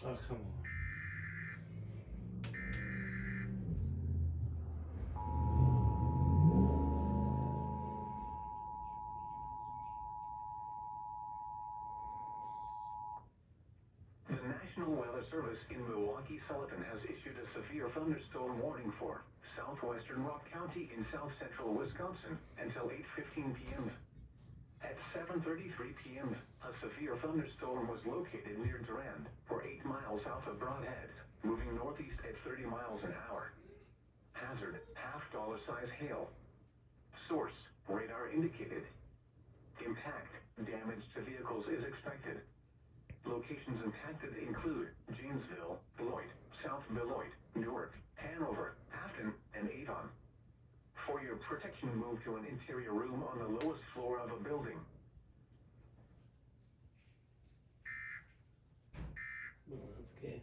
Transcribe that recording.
Oh, come on. The National Weather Service in Milwaukee-Sullivan has issued a severe thunderstorm warning for southwestern Rock County in south-central Wisconsin until 8:15 p.m. At 7:33 p.m., a severe thunderstorm was located near Durand, or 8 miles south of Brodhead, moving northeast at 30 miles an hour. Hazard, half-dollar-size hail. Source, radar indicated. Impact, damage to vehicles is expected. Locations impacted include Janesville, Beloit, South Beloit, Newark, Hanover, Afton, and Avon. For your protection, move to an interior room on the lowest floor of a building. Well, that's okay.